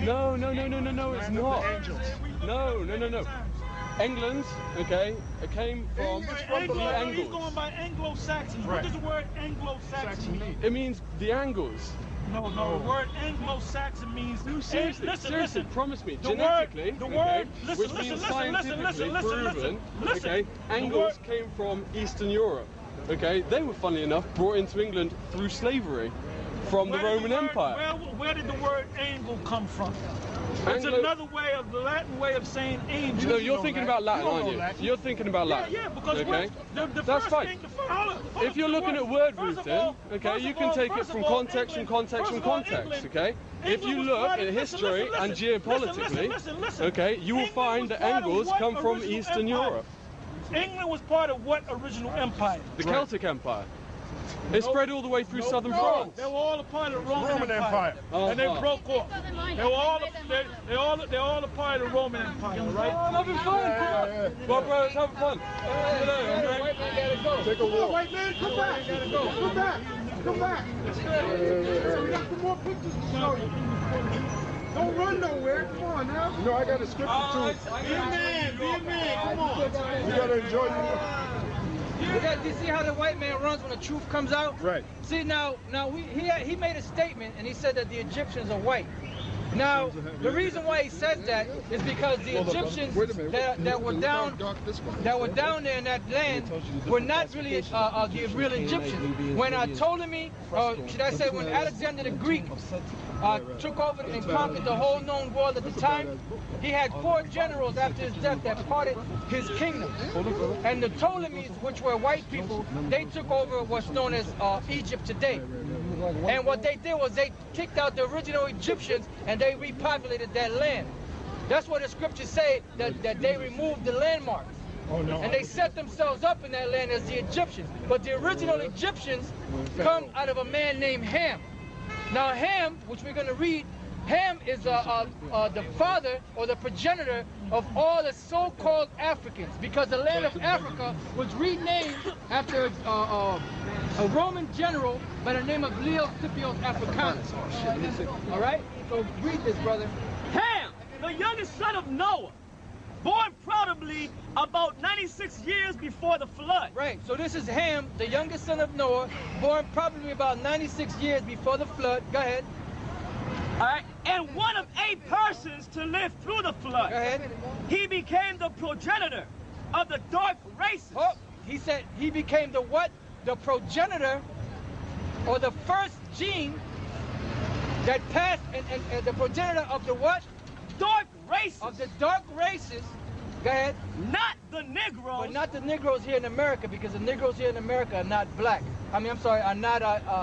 No, it's not. No. England, okay, it came from the Angles. He's going by Anglo-Saxon. What does the word Anglo-Saxon mean? It means the Angles. No, the word Anglo-Saxon means... No, seriously, listen, promise me, the genetically, word, which means scientifically proven, okay, Angles came from Eastern Europe, okay? They were, funnily enough, brought into England through slavery from the Roman Empire. Where did the word angle come from? It's Anglo another way of the Latin way of saying angel. No, you're thinking about Latin, aren't you? You're thinking about Latin. Yeah, because okay? the That's first fine. thing, If you're looking at word rooting, okay, you can take it from context, okay? If you look at history and geopolitically, okay, you will find that Angles come from Eastern Europe. England was part of what original empire? The Celtic Empire. It spread all the way through southern France. They were all a part of the Roman Empire. And they broke off. They were all a part of the Roman Empire, right? I'm having fun. Well, bro, it's having fun. Take a walk. White man, come back. Come back. Come back. We got some more pictures to show you. Don't run nowhere. Come on now. You know, I got a scripture too. Be a man. Come on. You got to enjoy it. You see how the white man runs when the truth comes out? Right. See, now he made a statement and he said that the Egyptians are white. Now, the reason why he says that is because the Egyptians that were down there in that land were not really the real Egyptians. When Ptolemy, should I say when Alexander the Greek took over and conquered the whole known world at the time, he had 4 generals after his death that parted his kingdom. And the Ptolemies, which were white people, they took over what's known as Egypt today. And what they did was they kicked out the original Egyptians and they repopulated that land. That's what the scriptures say, that they removed the landmarks. And they set themselves up in that land as the Egyptians. But the original Egyptians come out of a man named Ham. Now Ham, which we're going to read, Ham is the father or the progenitor of all the so-called Africans, because the land of Africa was renamed after a Roman general by the name of Leo Scipio Africanus. All right? So read this, brother. Ham, the youngest son of Noah, born probably about 96 years before the flood. Right, so this is Ham, the youngest son of Noah, born probably about 96 years before the flood. Go ahead. All right, and one of 8 persons to live through the flood. Go ahead. He became the progenitor of the dark races. Oh, he said he became the what? The progenitor, or the first gene that passed, and the progenitor of the what? Dark races. Of the dark races. Go ahead. Not the Negroes. But not the Negroes here in America, because the Negroes here in America are not black. I mean, I'm sorry, are not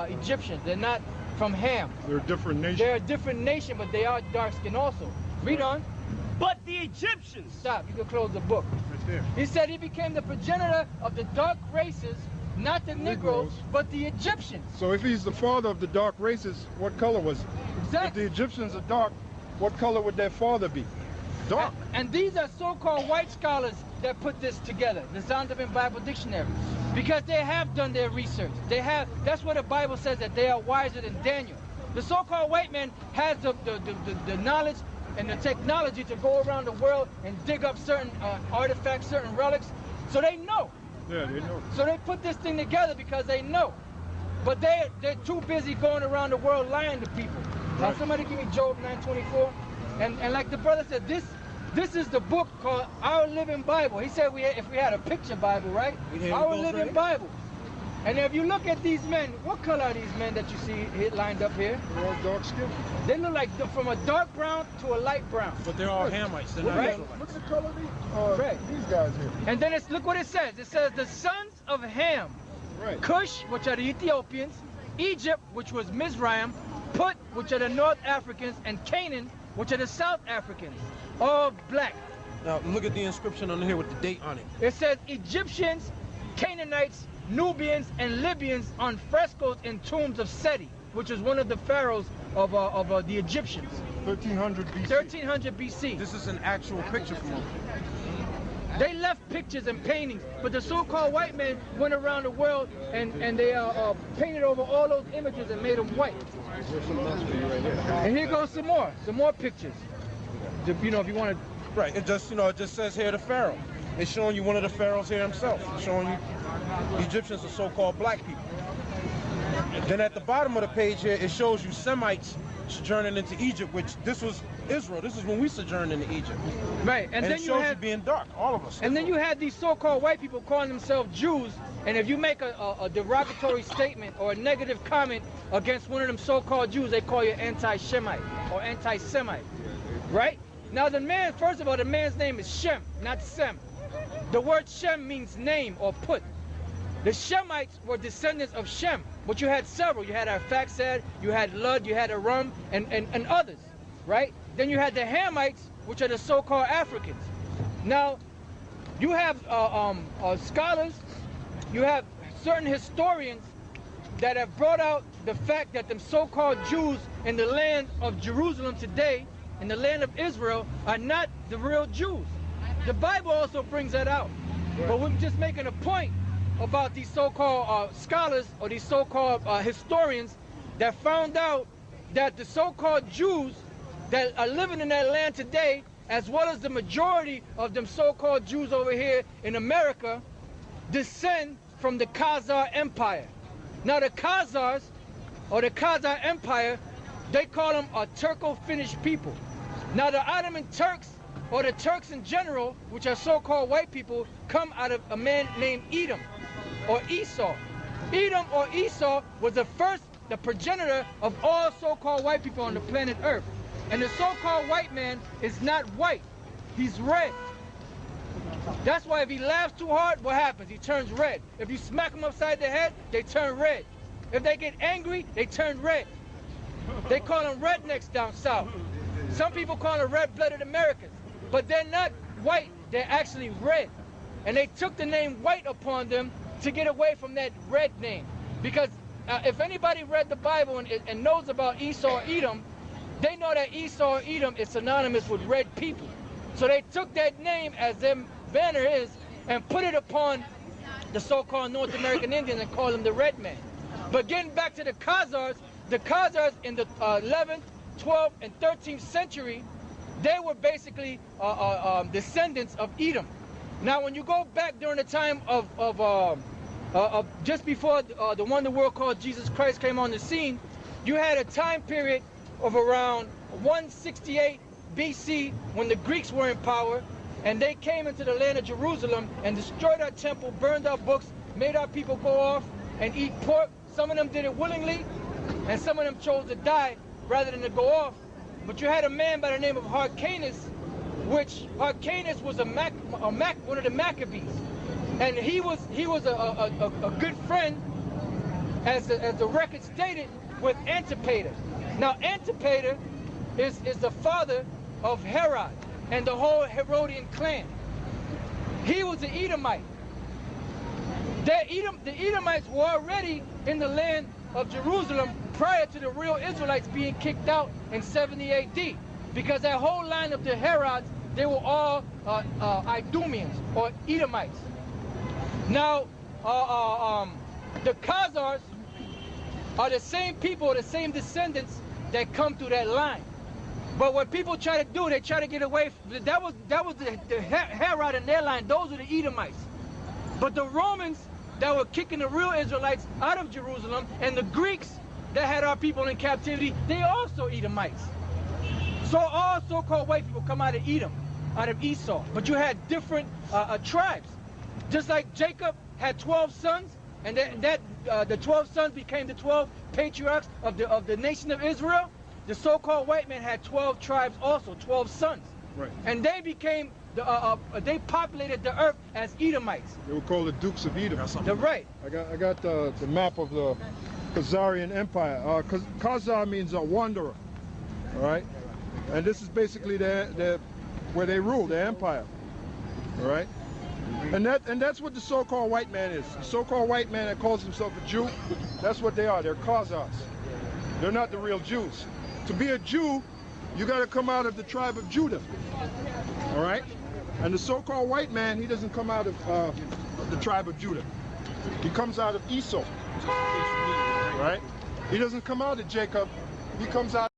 Egyptians. They're not from Ham. They're a different nation. They're a different nation, but they are dark skinned also. Read on. But the Egyptians. Stop, you can close the book. Right there. He said he became the progenitor of the dark races, not the Negroes, but the Egyptians. So if he's the father of the dark races, what color was he? Exactly. If the Egyptians are dark, what color would their father be? Dark. And these are so-called white scholars that put this together, the Zondervan Bible Dictionary, because they have done their research. They have. That's what the Bible says, that they are wiser than Daniel. The so-called white man has the knowledge and the technology to go around the world and dig up certain artifacts, certain relics, so they know. Yeah, they know. So they put this thing together because they know. But they're too busy going around the world lying to people. Now somebody give me Job 9:24. And like the brother said, this is the book called Our Living Bible. He said if we had a picture Bible, right? Our Living Bible. And if you look at these men, what color are these men that you see lined up here? They're all dark skinned. They look like from a dark brown to a light brown. But they're all Hamites. They're not Right? Look at the color of these guys here. And then look what it says. It says the sons of Ham, Right. Cush, which are the Ethiopians, Egypt, which was Mizraim, Put, which are the North Africans, and Canaan, which are the South Africans, all black. Now look at the inscription on here with the date on it. It says Egyptians, Canaanites, Nubians, and Libyans on frescoes in tombs of Seti, which is one of the pharaohs of the Egyptians. 1300 BC. 1300 BC. This is an actual picture from them. They left pictures and paintings, but the so-called white men went around the world and they painted over all those images and made them white. And here goes some more pictures. You know, if you want to. Right. It just, you know, it just says here the Pharaoh. It's showing you one of the pharaohs here himself. It's showing you the Egyptians are so-called black people. Then at the bottom of the page here, it shows you Semites sojourning into Egypt, which this was Israel. This is when we sojourned into Egypt. Right, and then it shows you being dark, all of us. And then you had these so-called white people calling themselves Jews, and if you make a derogatory statement or a negative comment against one of them so-called Jews, they call you anti-Shemite or anti-Semite, right? Now the man, first of all, the man's name is Shem, not Sem. The word Shem means name or put. The Shemites were descendants of Shem, but you had several. You had Arphaxad, you had Lud, you had Aram, and others, right? Then you had the Hamites, which are the so-called Africans. Now, you have scholars, you have certain historians that have brought out the fact that the so-called Jews in the land of Jerusalem today, in the land of Israel, are not the real Jews. The Bible also brings that out. Right. But we're just making a point about these so-called scholars or these so-called historians that found out that the so-called Jews that are living in that land today, as well as the majority of them so-called Jews over here in America, descend from the Khazar Empire. Now the Khazars, or the Khazar Empire, they call them a Turco-Finnish people. Now the Ottoman Turks, or the Turks in general, which are so-called white people, come out of a man named Edom, or Esau. Edom or Esau was the progenitor of all so-called white people on the planet Earth. And the so-called white man is not white, he's red. That's why if he laughs too hard, what happens? He turns red. If you smack him upside the head, they turn red. If they get angry, they turn red. They call them rednecks down south. Some people call them red-blooded Americans, but they're not white, they're actually red. And they took the name white upon them to get away from that red name. Because if anybody read the Bible and knows about Esau or Edom, they know that Esau or Edom is synonymous with red people. So they took that name, as their banner is, and put it upon the so-called North American Indians and called them the red man. But getting back to the Khazars in the 11th, 12th, and 13th century, they were basically descendants of Edom. Now, when you go back during the time of just before the one the world called Jesus Christ came on the scene, you had a time period of around 168 BC when the Greeks were in power, and they came into the land of Jerusalem and destroyed our temple, burned our books, made our people go off and eat pork. Some of them did it willingly, and some of them chose to die rather than to go off. But you had a man by the name of Hyrcanus, which Hyrcanus was one of the Maccabees, and he was a good friend, as the record stated, with Antipater. Now Antipater is the father of Herod and the whole Herodian clan. He was an Edomite. The Edomites were already in the land of Jerusalem prior to the real Israelites being kicked out in 70 AD, because that whole line of the Herods, they were all Idumeans or Edomites. Now, the Khazars are the same people, the same descendants that come through that line. But what people try to do, they try to get away from, that was the Herod in their line. Those were the Edomites. But the Romans that were kicking the real Israelites out of Jerusalem, and the Greeks that had our people in captivity, they also Edomites. So all so-called white people come out of Edom, out of Esau. But you had different tribes. Just like Jacob had 12 sons, and the 12 sons became the 12 patriarchs of the nation of Israel. The so-called white man had 12 tribes also, 12 sons. Right. And they became, they populated the earth as Edomites. They were called the Dukes of Edom. They're right. I got the map of the Khazarian Empire. Khazar means a wanderer, all right? And this is basically where they rule, the empire, all right? And that's what the so-called white man is. The so-called white man that calls himself a Jew, that's what they are. They're Khazars. They're not the real Jews. To be a Jew, you got to come out of the tribe of Judah, all right? And the so-called white man, he doesn't come out of the tribe of Judah. He comes out of Esau, right? He doesn't come out of Jacob he comes out.